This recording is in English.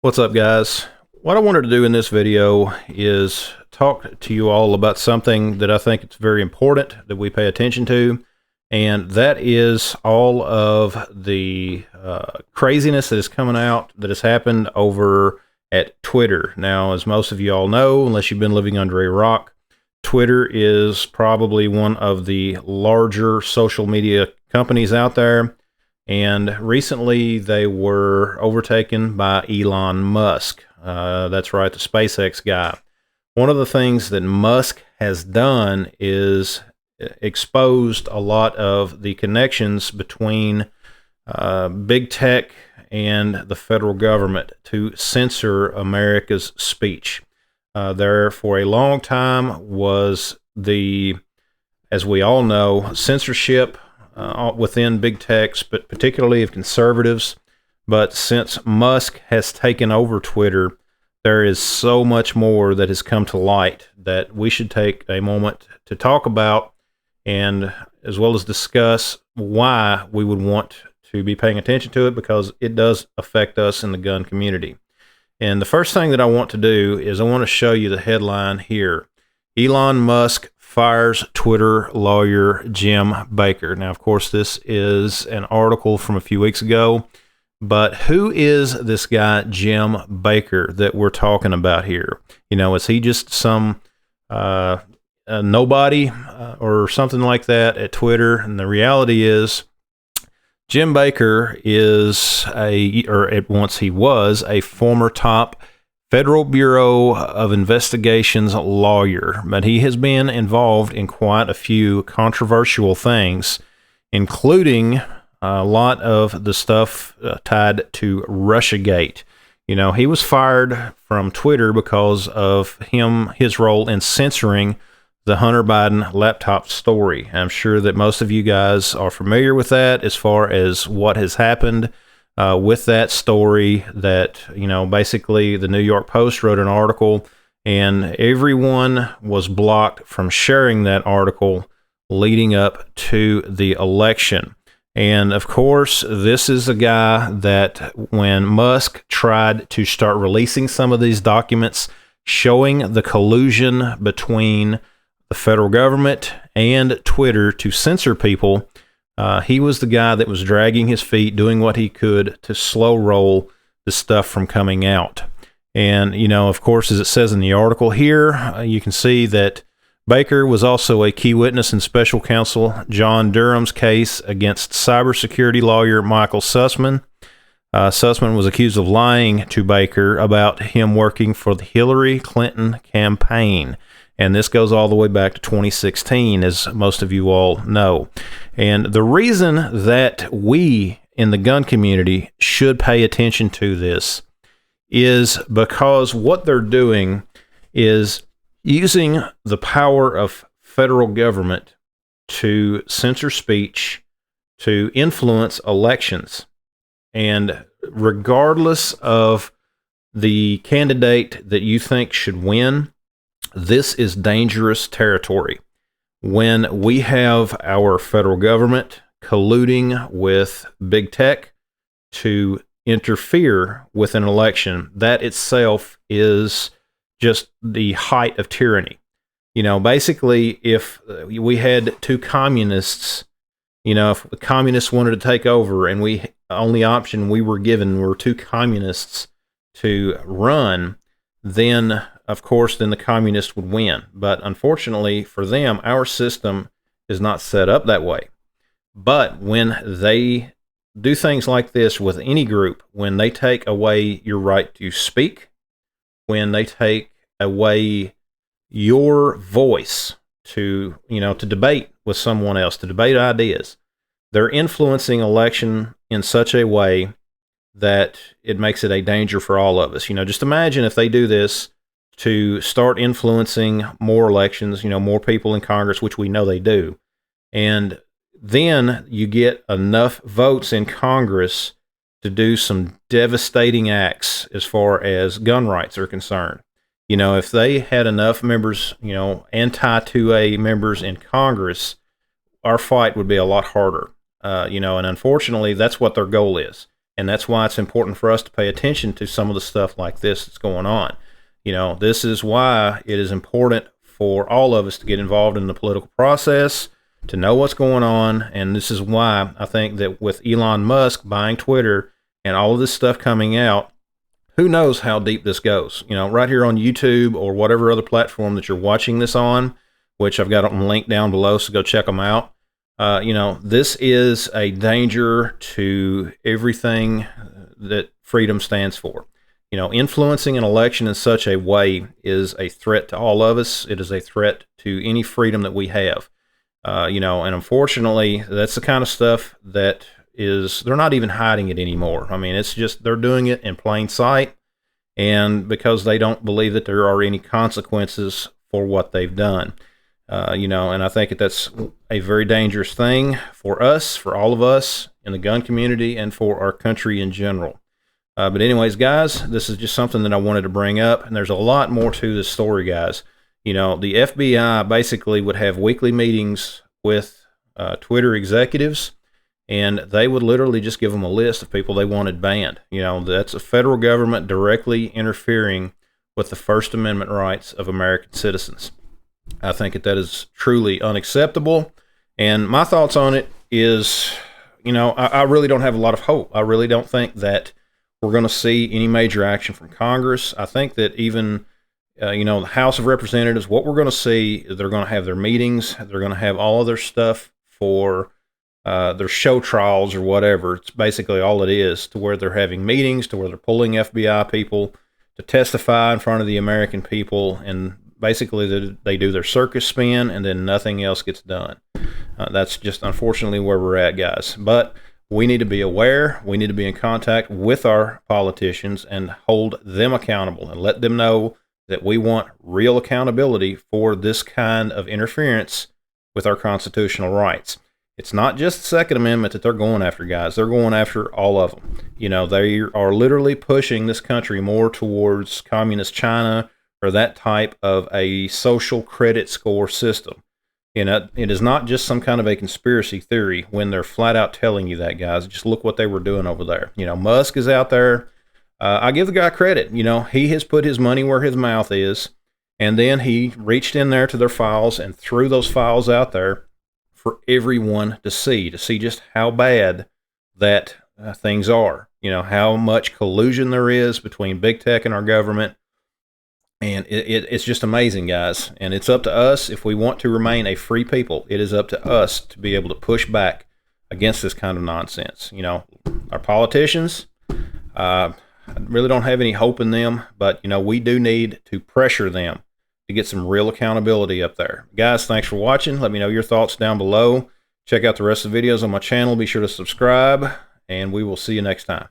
What's up, guys? What I wanted to do in this video is talk to you all about something that I think it's very important that we pay attention to, and that is all of the craziness that is coming out that has happened over at Twitter. Now, as most of you all know, unless you've been living under a rock, Twitter is probably one of the larger social media companies out there. And recently they were overtaken by Elon Musk. That's right, the SpaceX guy. One of the things that Musk has done is exposed a lot of the connections between big tech and the federal government to censor America's speech. There for a long time was as we all know, censorship within big techs, but particularly of conservatives. But since Musk has taken over Twitter, there is so much more that has come to light that we should take a moment to talk about, and as well as discuss why we would want to be paying attention to it, because it does affect us in the gun community. And the first thing that I want to do is I want to show you the headline here. Elon Musk fires Twitter lawyer Jim Baker. Now, of course, this is an article from a few weeks ago, but who is this guy, Jim Baker, that we're talking about here? You know, is he just some nobody or something like that at Twitter? And the reality is, Jim Baker is at once he was a former top Federal Bureau of Investigations lawyer, but he has been involved in quite a few controversial things, including a lot of the stuff tied to Russiagate. You know, he was fired from Twitter because of his role in censoring the Hunter Biden laptop story. I'm sure that most of you guys are familiar with that as far as what has happened with that story. That, you know, basically the New York Post wrote an article and everyone was blocked from sharing that article leading up to the election. And of course, this is a guy that when Musk tried to start releasing some of these documents showing the collusion between the federal government and Twitter to censor people, he was the guy that was dragging his feet, doing what he could to slow roll the stuff from coming out. And, you know, of course, as it says in the article here, you can see that Baker was also a key witness in special counsel John Durham's case against cybersecurity lawyer Michael Sussman. Sussman was accused of lying to Baker about him working for the Hillary Clinton campaign. And this goes all the way back to 2016, as most of you all know. And the reason that we in the gun community should pay attention to this is because what they're doing is using the power of federal government to censor speech, to influence elections. And regardless of the candidate that you think should win, this is dangerous territory. When we have our federal government colluding with big tech to interfere with an election, that itself is just the height of tyranny. You know, basically, if we had two communists, you know, if the communists wanted to take over and only option we were given were two communists to run, then of course, then the communists would win. But unfortunately for them, our system is not set up that way. But when they do things like this with any group, when they take away your right to speak, when they take away your voice to, you know, to debate with someone else, to debate ideas, they're influencing election in such a way that it makes it a danger for all of us. You know, just imagine if they do this to start influencing more elections, you know, more people in Congress, which we know they do. And then you get enough votes in Congress to do some devastating acts as far as gun rights are concerned. You know, if they had enough members, you know, anti-2A members in Congress, our fight would be a lot harder. You know, and unfortunately, that's what their goal is. And that's why it's important for us to pay attention to some of the stuff like this that's going on. This is why it is important for all of us to get involved in the political process, to know what's going on. And this is why I think that with Elon Musk buying Twitter and all of this stuff coming out, who knows how deep this goes? Right here on YouTube or whatever other platform that you're watching this on, which I've got them linked down below, so go check them out. This is a danger to everything that freedom stands for. Influencing an election in such a way is a threat to all of us. It is a threat to any freedom that we have. And unfortunately, that's the kind of stuff that they're not even hiding it anymore. I mean, it's just, they're doing it in plain sight, and because they don't believe that there are any consequences for what they've done. And I think that's a very dangerous thing for us, for all of us in the gun community, and for our country in general. But anyways, guys, this is just something that I wanted to bring up, and there's a lot more to this story, guys. The FBI basically would have weekly meetings with Twitter executives, and they would literally just give them a list of people they wanted banned. That's a federal government directly interfering with the First Amendment rights of American citizens. I think that is truly unacceptable. And my thoughts on it is, I really don't have a lot of hope. I really don't think that we're going to see any major action from Congress. I think that even, the House of Representatives, what we're going to see, they're going to have their meetings. They're going to have all of their stuff for their show trials or whatever. It's basically all it is, to where they're having meetings, to where they're pulling FBI people to testify in front of the American people, and basically they do their circus spin, and then nothing else gets done. That's just unfortunately where we're at, guys. But we need to be aware. We need to be in contact with our politicians and hold them accountable and let them know that we want real accountability for this kind of interference with our constitutional rights. It's not just the Second Amendment that they're going after, guys. They're going after all of them. They are literally pushing this country more towards communist China, or that type of a social credit score system. It is not just some kind of a conspiracy theory when they're flat out telling you that, guys. Just look what they were doing over there. Musk is out there. I give the guy credit. He has put his money where his mouth is, and then he reached in there to their files and threw those files out there for everyone to see just how bad that things are. How much collusion there is between big tech and our government. And it's just amazing, guys. And it's up to us, if we want to remain a free people, it is up to us to be able to push back against this kind of nonsense. Our politicians, I really don't have any hope in them, but, we do need to pressure them to get some real accountability up there. Guys, thanks for watching. Let me know your thoughts down below. Check out the rest of the videos on my channel. Be sure to subscribe, and we will see you next time.